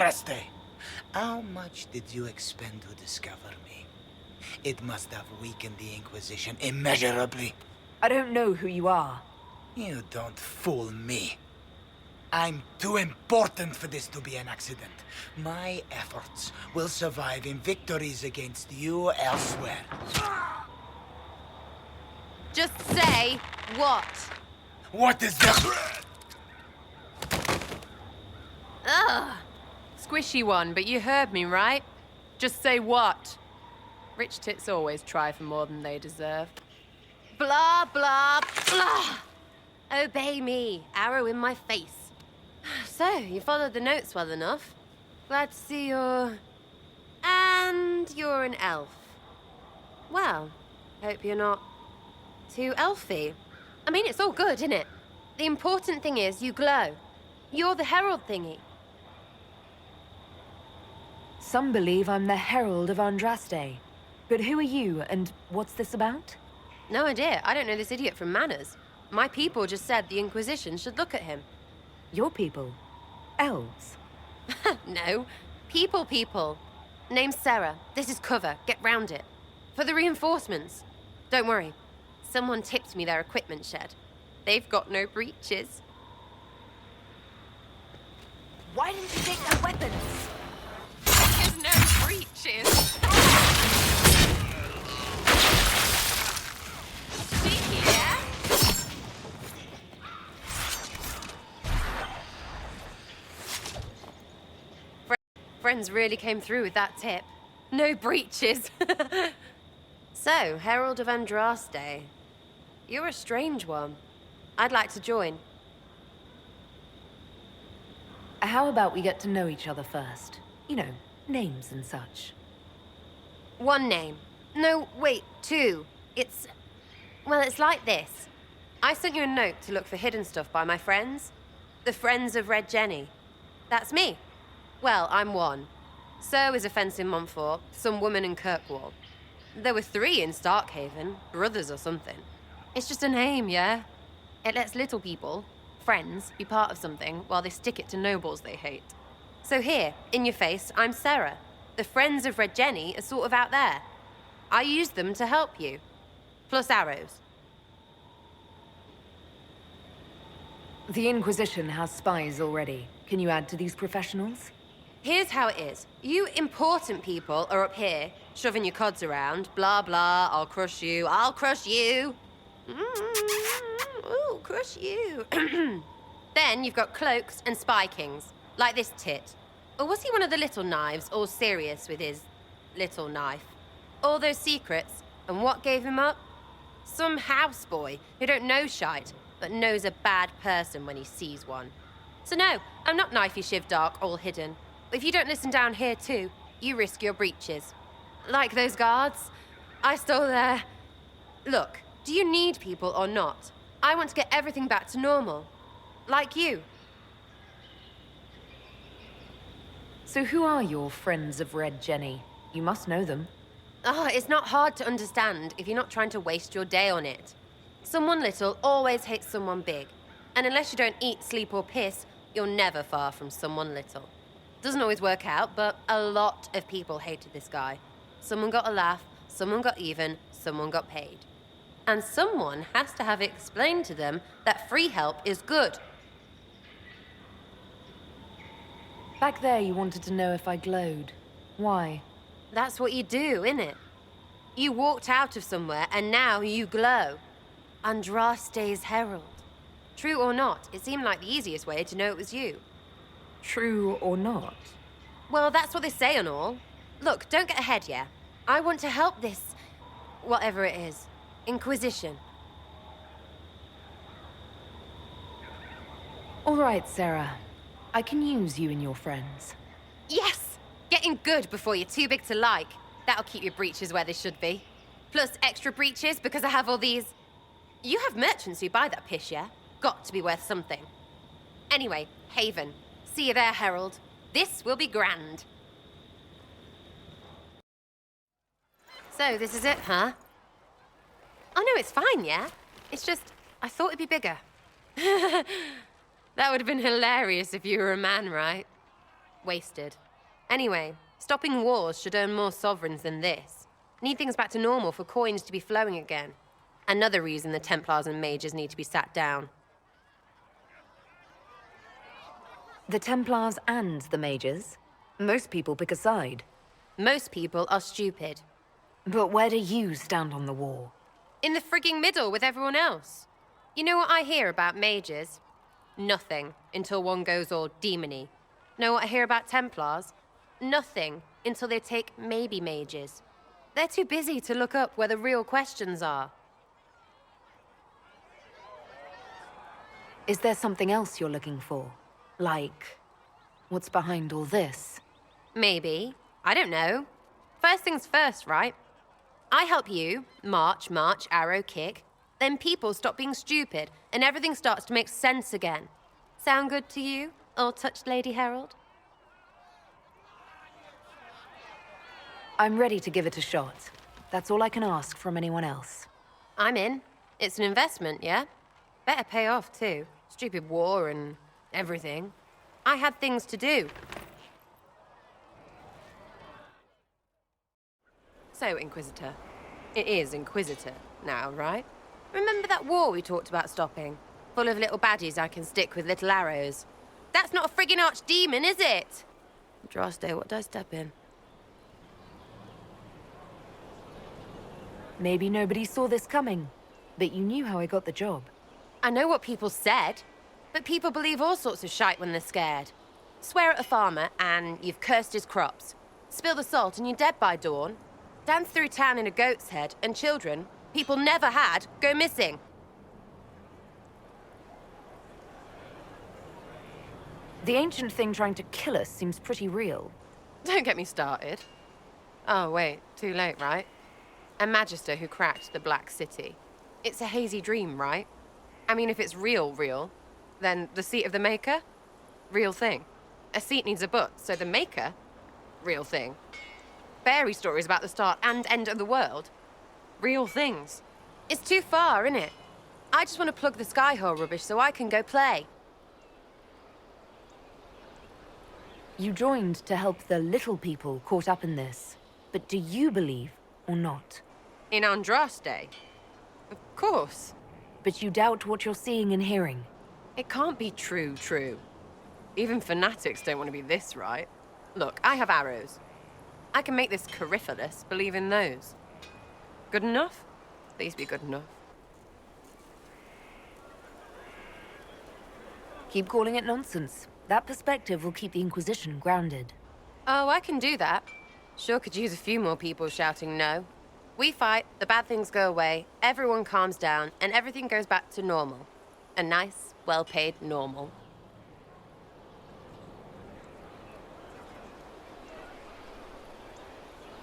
Andraste! How much did you expend to discover me? It must have weakened the Inquisition immeasurably. I don't know who you are. You don't fool me. I'm too important for this to be an accident. My efforts will survive in victories against you elsewhere. Just say what? What is that? Ugh. Squishy one, but you heard me, right? Just say what? Rich tits always try for more than they deserve. Blah, blah, blah. Obey me. Arrow in my face. So, you followed the notes well enough. Glad to see you're... And you're an elf. Well, hope you're not too elfy. I mean, it's all good, isn't it? The important thing is you glow. You're the herald thingy. Some believe I'm the Herald of Andraste. But who are you, and what's this about? No idea. I don't know this idiot from Manners. My people just said the Inquisition should look at him. Your people? Elves? No. People. Name's Sera. This is cover. Get round it. For the reinforcements. Don't worry. Someone tipped me their equipment shed. They've got no breaches. Why didn't you take their weapons? There's no breaches. Sneaky, yeah? Friends really came through with that tip. No breaches. So, Herald of Andraste. You're a strange one. I'd like to join. How about we get to know each other first? You know, names and such. One name. No, wait, two. Well, it's like this. I sent you a note to look for hidden stuff by my friends. The Friends of Red Jenny. That's me. Well, I'm one. So is a fence in Montfort, some woman in Kirkwall. There were 3 in Starkhaven, brothers or something. It's just a name, yeah? It lets little people, friends, be part of something while they stick it to nobles they hate. So here, in your face, I'm Sera. The Friends of Red Jenny are sort of out there. I use them to help you. Plus arrows. The Inquisition has spies already. Can you add to these professionals? Here's how it is. You important people are up here, shoving your cods around. Blah, blah, I'll crush you. Ooh, crush you. Then you've got cloaks and spy kings, like this tit. Or was he one of the little knives, all serious with his little knife? All those secrets, and what gave him up? Some houseboy who don't know shite, but knows a bad person when he sees one. So no, I'm not knifey shiv dark, all hidden. If you don't listen down here too, you risk your breeches. Like those guards, I stole their... Look, do you need people or not? I want to get everything back to normal. Like you. So who are your Friends of Red Jenny? You must know them. Oh, it's not hard to understand if you're not trying to waste your day on it. Someone little always hates someone big. And unless you don't eat, sleep, or piss, you're never far from someone little. Doesn't always work out, but a lot of people hated this guy. Someone got a laugh, someone got even, someone got paid. And someone has to have explained to them that free help is good. Back there, you wanted to know if I glowed. Why? That's what you do, innit? You walked out of somewhere and now you glow. Andraste's herald. True or not, it seemed like the easiest way to know it was you. True or not? Well, that's what they say and all. Look, don't get ahead, yeah? I want to help this... whatever it is. Inquisition. All right, Sera. I can use you and your friends. Yes! Getting good before you're too big to like. That'll keep your breeches where they should be. Plus extra breeches because I have all these... You have merchants who buy that pish, yeah? Got to be worth something. Anyway, Haven. See you there, Herald. This will be grand. So, this is it, huh? Oh, no, it's fine, yeah? It's just, I thought it'd be bigger. That would have been hilarious if you were a man, right? Wasted. Anyway, stopping wars should earn more sovereigns than this. Need things back to normal for coins to be flowing again. Another reason the Templars and mages need to be sat down. The Templars and the mages? Most people pick a side. Most people are stupid. But where do you stand on the war? In the frigging middle with everyone else. You know what I hear about mages? Nothing, until one goes all demony. Know what I hear about Templars? Nothing, until they take maybe mages. They're too busy to look up where the real questions are. Is there something else you're looking for? Like, what's behind all this? Maybe. I don't know. First things first, right? I help you, march, arrow, kick. Then people stop being stupid, and everything starts to make sense again. Sound good to you, all-touched Lady Herald? I'm ready to give it a shot. That's all I can ask from anyone else. I'm in. It's an investment, yeah? Better pay off, too. Stupid war and everything. I had things to do. So, Inquisitor. It is Inquisitor now, right? Remember that war we talked about stopping? Full of little baddies I can stick with little arrows. That's not a friggin' archdemon, is it? Andraste, what did I step in? Maybe nobody saw this coming, but you knew how I got the job. I know what people said, but people believe all sorts of shite when they're scared. Swear at a farmer and you've cursed his crops. Spill the salt and you're dead by dawn. Dance through town in a goat's head and children people never had go missing. The ancient thing trying to kill us seems pretty real. Don't get me started. Oh, wait, too late, right? A magister who cracked the Black City. It's a hazy dream, right? I mean, if it's real, then the seat of the Maker? Real thing. A seat needs a butt, so the Maker? Real thing. Fairy stories about the start and end of the world? Real things. It's too far, innit? I just want to plug the Skyhole rubbish so I can go play. You joined to help the little people caught up in this. But do you believe or not? In Andraste? Of course. But you doubt what you're seeing and hearing. It can't be true. Even fanatics don't want to be this right. Look, I have arrows. I can make this Coryphilus believe in those. Good enough? Please be good enough. Keep calling it nonsense. That perspective will keep the Inquisition grounded. Oh, I can do that. Sure could use a few more people shouting no. We fight, the bad things go away, everyone calms down, and everything goes back to normal. A nice, well-paid normal.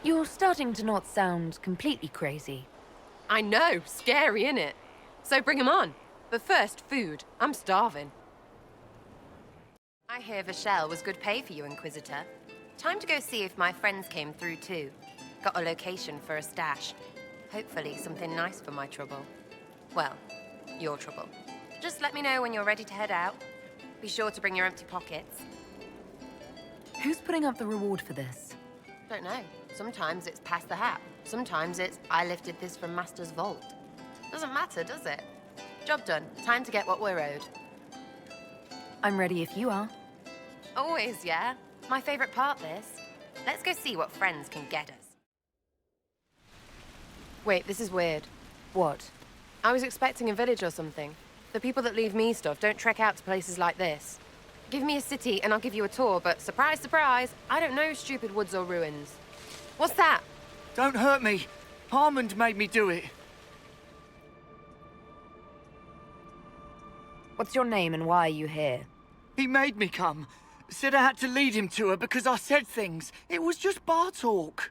You're starting to not sound completely crazy. I know, scary, innit? So bring 'em on. But first, food. I'm starving. I hear Vachelle was good pay for you, Inquisitor. Time to go see if my friends came through too. Got a location for a stash. Hopefully something nice for my trouble. Well, your trouble. Just let me know when you're ready to head out. Be sure to bring your empty pockets. Who's putting up the reward for this? Don't know. Sometimes it's pass the hat. Sometimes it's I lifted this from Master's vault. Doesn't matter, does it? Job done. Time to get what we're owed. I'm ready if you are. Always, yeah? My favorite part, this. Let's go see what friends can get us. Wait, this is weird. What? I was expecting a village or something. The people that leave me stuff don't trek out to places like this. Give me a city and I'll give you a tour, but surprise, surprise, I don't know stupid woods or ruins. What's that? Don't hurt me. Harmond made me do it. What's your name and why are you here? He made me come. Said I had to lead him to her because I said things. It was just bar talk.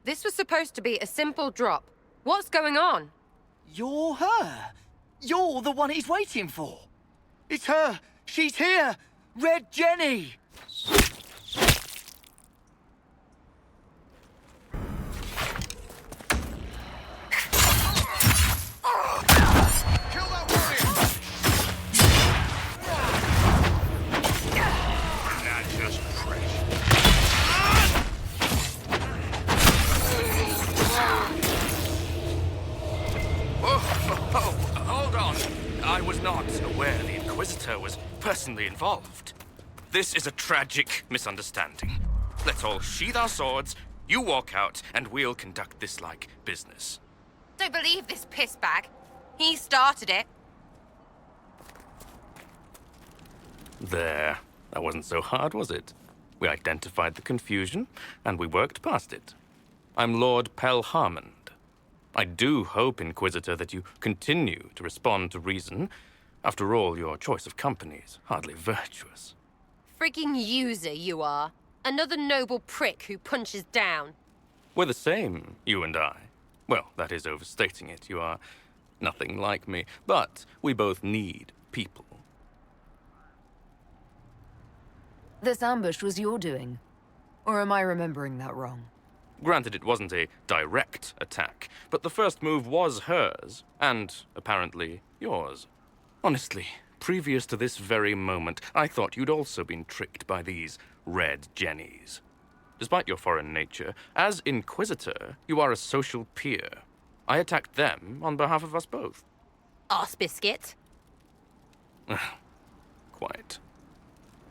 This was supposed to be a simple drop. What's going on? You're her. You're the one he's waiting for. It's her. She's here. Red Jenny. Not just precious. was not aware the Inquisitor was personally involved. This is a tragic misunderstanding. Let's all sheath our swords, you walk out, and we'll conduct this like business. Don't believe this pissbag. He started it. There. That wasn't so hard, was it? We identified the confusion, and we worked past it. I'm Lord Pelharmond. I do hope, Inquisitor, that you continue to respond to reason. After all, your choice of company is hardly virtuous. Frigging user, you are. Another noble prick who punches down. We're the same, you and I. Well, that is overstating it. You are nothing like me. But we both need people. This ambush was your doing. Or am I remembering that wrong? Granted, it wasn't a direct attack, but the first move was hers, and apparently yours. Honestly, previous to this very moment, I thought you'd also been tricked by these red jennies. Despite your foreign nature, as Inquisitor, you are a social peer. I attacked them on behalf of us both. Arse biscuit. Quite.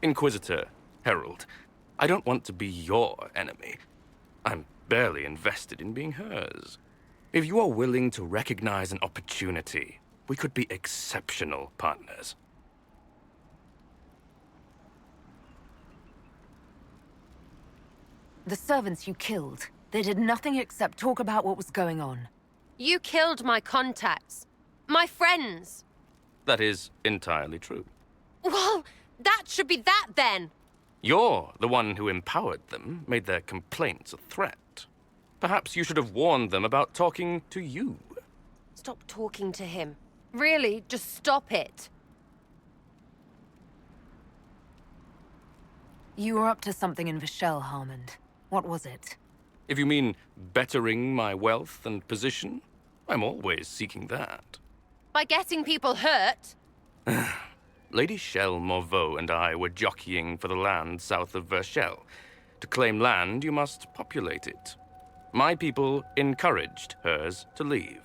Inquisitor, Herald, I don't want to be your enemy. I'm barely invested in being hers. If you are willing to recognize an opportunity, we could be exceptional partners. The servants you killed, they did nothing except talk about what was going on. You killed my contacts. My friends. That is entirely true. Well, that should be that then. You're the one who empowered them, made their complaints a threat. Perhaps you should have warned them about talking to you. Stop talking to him. Really, just stop it. You were up to something in Vishel, Harmond. What was it? If you mean bettering my wealth and position, I'm always seeking that. By getting people hurt? Lady Shell Morveau and I were jockeying for the land south of Vershel. To claim land, you must populate it. My people encouraged hers to leave.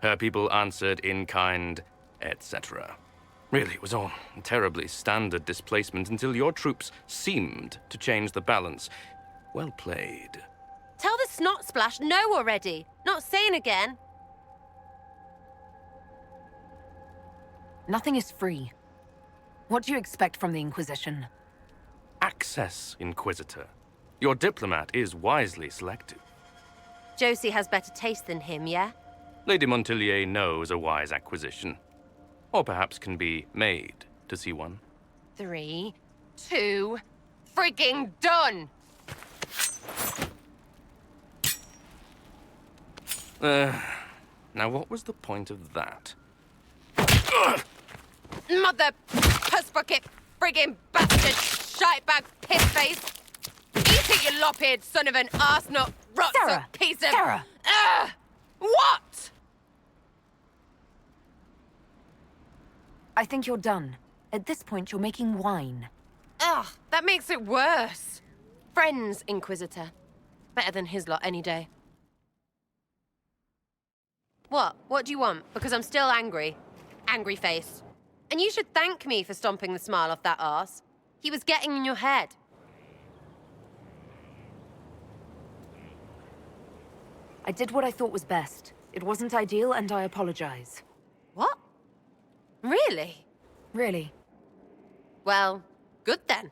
Her people answered in kind, etc. Really, it was all terribly standard displacement until your troops seemed to change the balance. Well played. Tell the snot splash no already. Not saying again. Nothing is free. What do you expect from the Inquisition? Access, Inquisitor. Your diplomat is wisely selected. Josie has better taste than him, yeah? Lady Montillier knows a wise acquisition. Or perhaps can be made to see one. 3, 2, frigging done! Now what was the point of that? Mother puss bucket, frigging bastard, shitebag, piss-face! Eat it, you lop-eared son of an arsenal, rotten Sera! piece of... Sera! What? I think you're done. At this point, you're making wine. Ugh, that makes it worse. Friends, Inquisitor. Better than his lot any day. What? What do you want? Because I'm still angry. Angry face. And you should thank me for stomping the smile off that arse. He was getting in your head. I did what I thought was best. It wasn't ideal, and I apologize. What? Really? Really. Well, good then.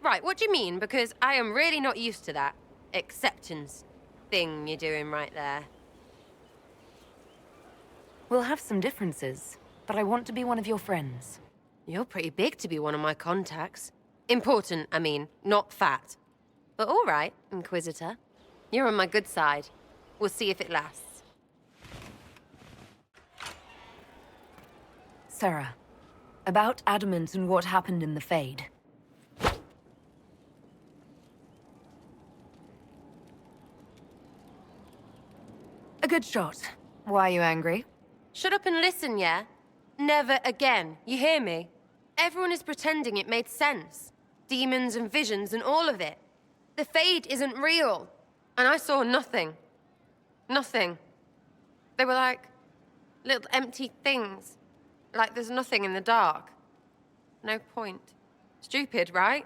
Right, what do you mean? Because I am really not used to that acceptance thing you're doing right there. We'll have some differences, but I want to be one of your friends. You're pretty big to be one of my contacts. Important, I mean, not fat. But all right, Inquisitor. You're on my good side. We'll see if it lasts. Sera, about Adamant and what happened in the Fade. A good shot. Why are you angry? Shut up and listen, yeah? Never again, you hear me? Everyone is pretending it made sense. Demons and visions and all of it. The Fade isn't real. And I saw nothing. Nothing. They were like little empty things. Like there's nothing in the dark. No point. Stupid, right?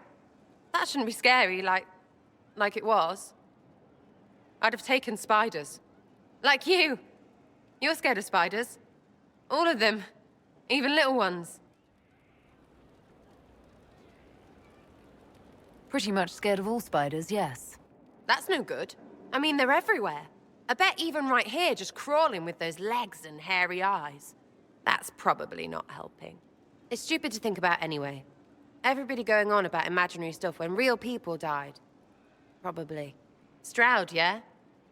That shouldn't be scary, like it was. I'd have taken spiders. Like you. You're scared of spiders. All of them. Even little ones. Pretty much scared of all spiders, yes. That's no good. I mean, they're everywhere. I bet even right here, just crawling with those legs and hairy eyes. That's probably not helping. It's stupid to think about anyway. Everybody going on about imaginary stuff when real people died. Probably. Stroud, yeah?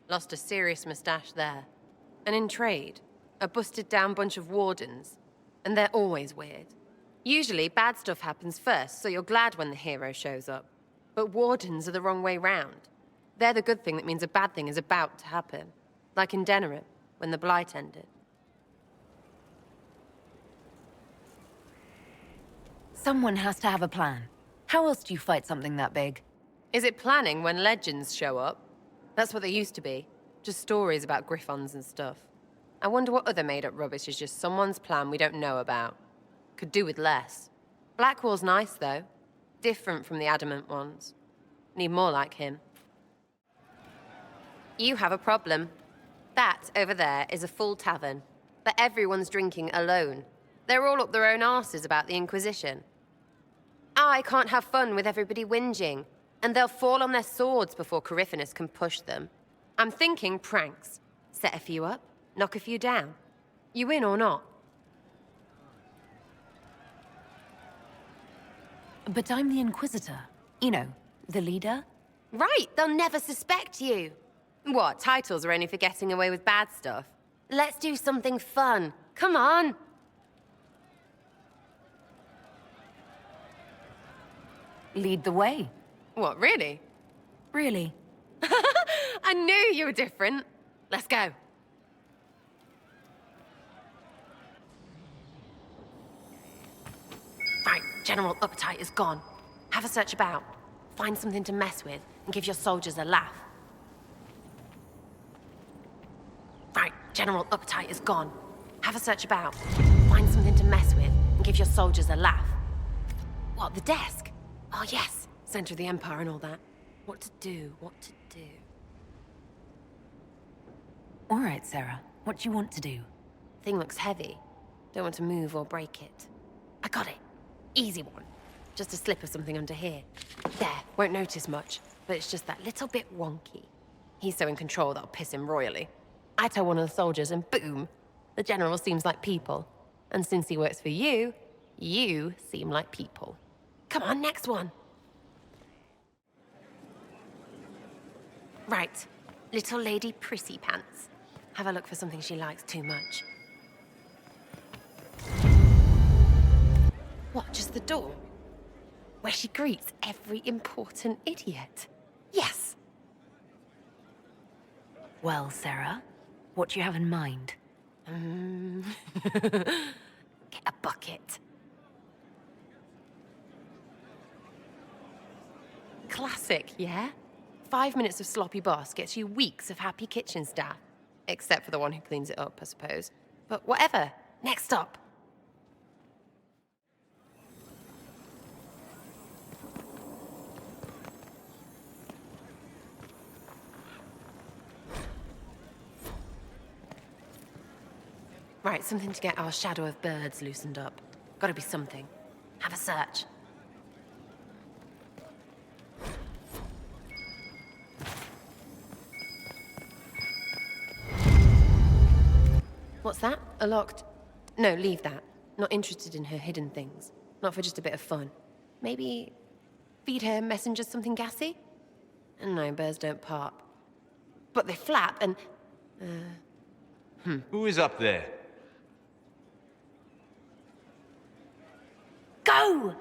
Lost a serious moustache there. And in trade, a busted down bunch of wardens. And they're always weird. Usually, bad stuff happens first, so you're glad when the hero shows up. But wardens are the wrong way round. They're the good thing that means a bad thing is about to happen. Like in Denerim, when the Blight ended. Someone has to have a plan. How else do you fight something that big? Is it planning when legends show up? That's what they used to be. Just stories about griffons and stuff. I wonder what other made-up rubbish is just someone's plan we don't know about. Could do with less. Blackwall's nice, though. Different from the adamant ones. Need more like him. You have a problem. That, over there, is a full tavern. But everyone's drinking alone. They're all up their own arses about the Inquisition. I can't have fun with everybody whinging. And they'll fall on their swords before Corypheus can push them. I'm thinking pranks. Set a few up, knock a few down. You win or not? But I'm the Inquisitor. You know, the leader. Right, they'll never suspect you. What, titles are only for getting away with bad stuff? Let's do something fun. Come on. Lead the way. What, really? Really? I knew you were different. Let's go. Right, general appetite is gone. Have a search about. Find something to mess with and give your soldiers a laugh. Right, general appetite is gone. Have a search about. Find something to mess with and give your soldiers a laugh. What, the desk? Oh, yes. Center of the Empire and all that. What to do, what to do. All right, Sera. What do you want to do? Thing looks heavy. Don't want to move or break it. I got it. Easy one. Just a slip of something under here. There, won't notice much, but it's just that little bit wonky. He's so in control that'll piss him royally. I tell one of the soldiers and boom, the general seems like people. And since he works for you, you seem like people. Come on, next one. Right, little lady prissy pants. Have a look for something she likes too much. What, just the door? Where she greets every important idiot. Yes. Well, Sera, what do you have in mind? Get a bucket. Classic, yeah? 5 minutes of sloppy boss gets you weeks of happy kitchen staff. Except for the one who cleans it up, I suppose. But whatever. Next stop. Right, something to get our shadow of birds loosened up. Gotta be something. Have a search. What's that? A locked... No, leave that. Not interested in her hidden things. Not for just a bit of fun. Maybe... feed her messengers something gassy? No, birds don't pop. But they flap and... Who is up there? Go!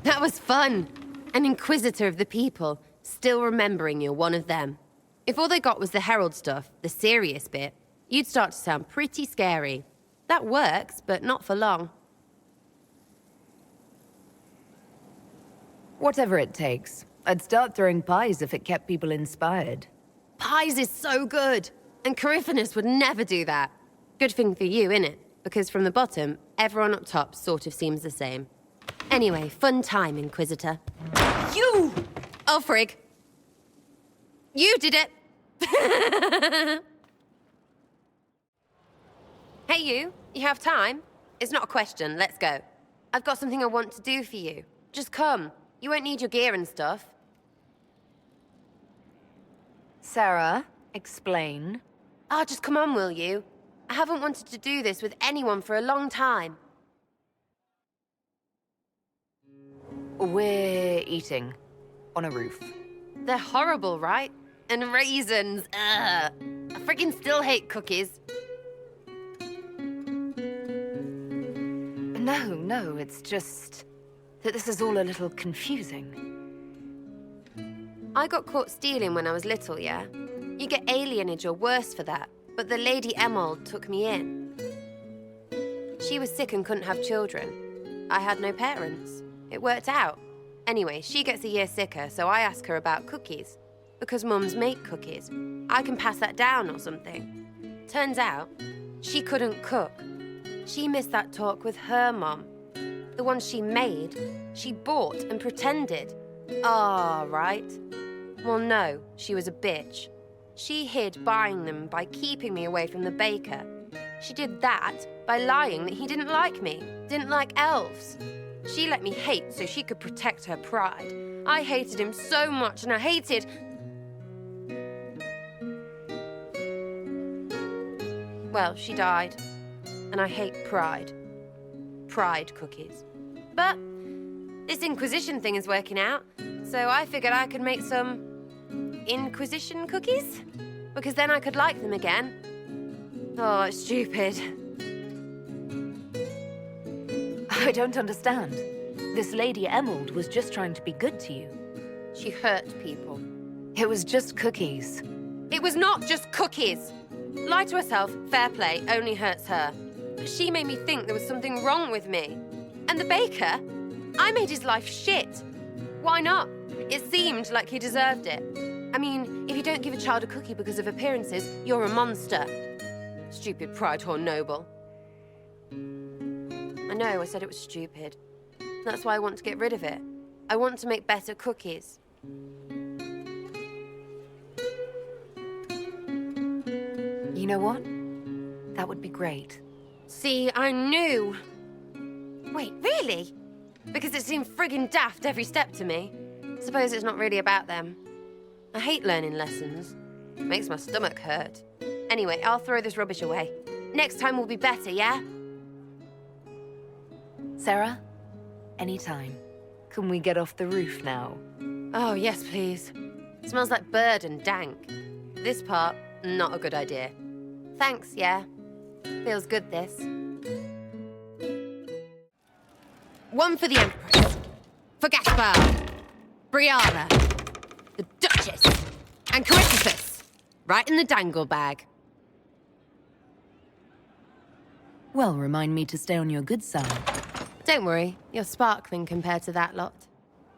That was fun. An inquisitor of the people, still remembering you're one of them. If all they got was the herald stuff, the serious bit, you'd start to sound pretty scary. That works, but not for long. Whatever it takes. I'd start throwing pies if it kept people inspired. Pies is so good. And Coryphanus would never do that. Good thing for you, innit? Because from the bottom, everyone up top sort of seems the same. Anyway, fun time, Inquisitor. You! Oh, frig. You did it! Hey, you. You have time? It's not a question. Let's go. I've got something I want to do for you. Just come. You won't need your gear and stuff. Sera, explain. Ah, just come on, will you? I haven't wanted to do this with anyone for a long time. We're eating on a roof. They're horrible, right? And raisins. Ugh. I freaking still hate cookies. No, it's just that this is all a little confusing. I got caught stealing when I was little, yeah? You get alienage or worse for that, but the Lady Emerald took me in. She was sick and couldn't have children. I had no parents. It worked out. Anyway, she gets a year sicker, so I ask her about cookies. Because mums make cookies. I can pass that down or something. Turns out, she couldn't cook. She missed that talk with her mum. The one she made, she bought and pretended. Ah, right. Well, no, she was a bitch. She hid buying them by keeping me away from the baker. She did that by lying that he didn't like me, didn't like elves. She let me hate so she could protect her pride. I hated him so much, and I hated... Well, she died. And I hate pride. Pride cookies. But this Inquisition thing is working out, so I figured I could make some Inquisition cookies? Because then I could like them again. Oh, it's stupid. I don't understand. This Lady Emerald was just trying to be good to you. She hurt people. It was just cookies. It was not just cookies. Lie to herself, fair play, only hurts her. But she made me think there was something wrong with me. And the baker? I made his life shit. Why not? It seemed like he deserved it. I mean, if you don't give a child a cookie because of appearances, you're a monster. Stupid pride whore noble. I know, I said it was stupid. That's why I want to get rid of it. I want to make better cookies. You know what? That would be great. See, I knew. Wait, really? Because it seemed friggin' daft every step to me. Suppose it's not really about them. I hate learning lessons. It makes my stomach hurt. Anyway, I'll throw this rubbish away. Next time will be better, yeah? Sera, anytime. Can we get off the roof now? Oh, yes, please. It smells like bird and dank. This part, not a good idea. Thanks, yeah. Feels good, this. One for the Empress. For Gaspard. Brianna. The Duchess. And Coryphanus. Right in the dangle bag. Well, remind me to stay on your good side. Don't worry, you're sparkling compared to that lot.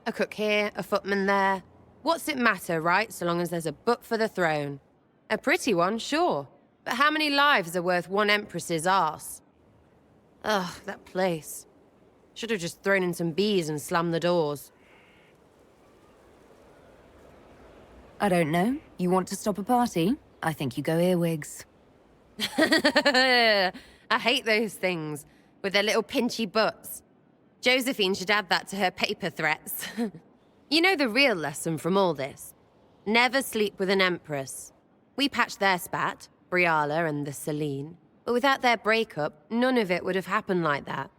A cook here, a footman there. What's it matter, right, so long as there's a butt for the throne? A pretty one, sure. But how many lives are worth one empress's arse? Ugh, that place. Should have just thrown in some bees and slammed the doors. I don't know. You want to stop a party? I think you go earwigs. I hate those things, with their little pinchy butts. Josephine should add that to her paper threats. You know the real lesson from all this? Never sleep with an empress. We patched their spat, Briala and the Celine, but without their breakup, none of it would have happened like that.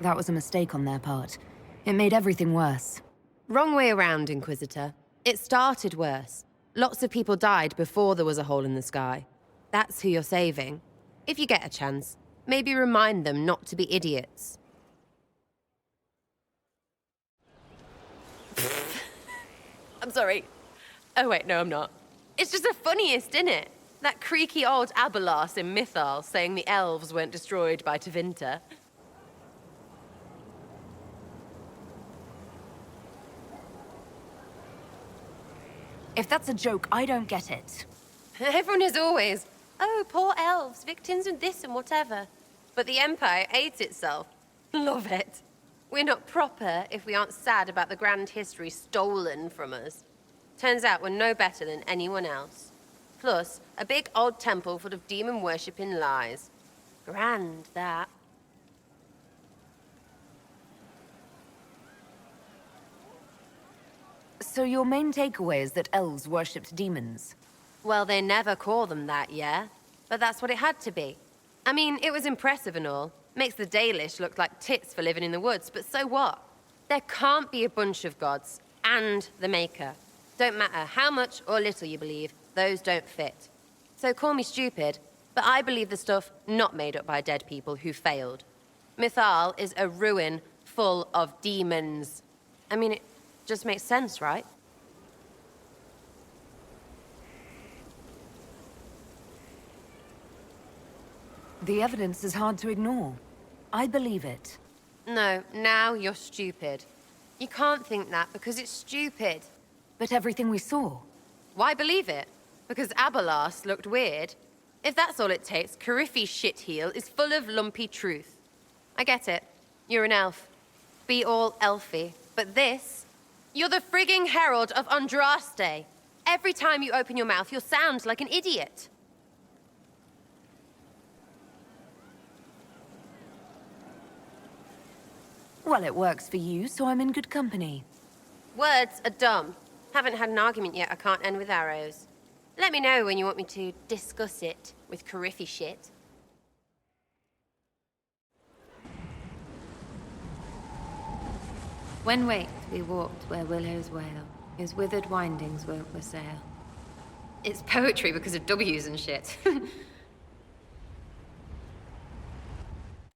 That was a mistake on their part. It made everything worse. Wrong way around, Inquisitor. It started worse. Lots of people died before there was a hole in the sky. That's who you're saving. If you get a chance, maybe remind them not to be idiots. I'm sorry. Oh wait, no I'm not. It's just the funniest, innit? That creaky old Abelas in Mythal saying the elves weren't destroyed by Tevinter. If that's a joke, I don't get it. Everyone is always, oh, poor elves, victims of this and whatever. But the Empire hates itself. Love it. We're not proper if we aren't sad about the grand history stolen from us. Turns out we're no better than anyone else. Plus, a big old temple full of demon-worshipping lies. Grand, that. So your main takeaway is that elves worshipped demons? Well, they never call them that, yeah? But that's what it had to be. I mean, it was impressive and all. Makes the Dalish look like tits for living in the woods, but so what? There can't be a bunch of gods and the Maker. Don't matter how much or little you believe, those don't fit. So call me stupid, but I believe the stuff not made up by dead people who failed. Mythal is a ruin full of demons. I mean, it just makes sense, right? The evidence is hard to ignore. I believe it. No, now you're stupid. You can't think that because it's stupid. But everything we saw... Why believe it? Because Abelas looked weird? If that's all it takes, Cariffi's shitheel is full of lumpy truth. I get it. You're an elf. Be all elfy. But this? You're the frigging herald of Andraste. Every time you open your mouth, you'll sound like an idiot. Well, it works for you, so I'm in good company. Words are dumb. Haven't had an argument yet I can't end with arrows. Let me know when you want me to discuss it with Cariffi shit. When waked, we walked where willows wail, whose withered windings woke the sail. It's poetry because of W's and shit.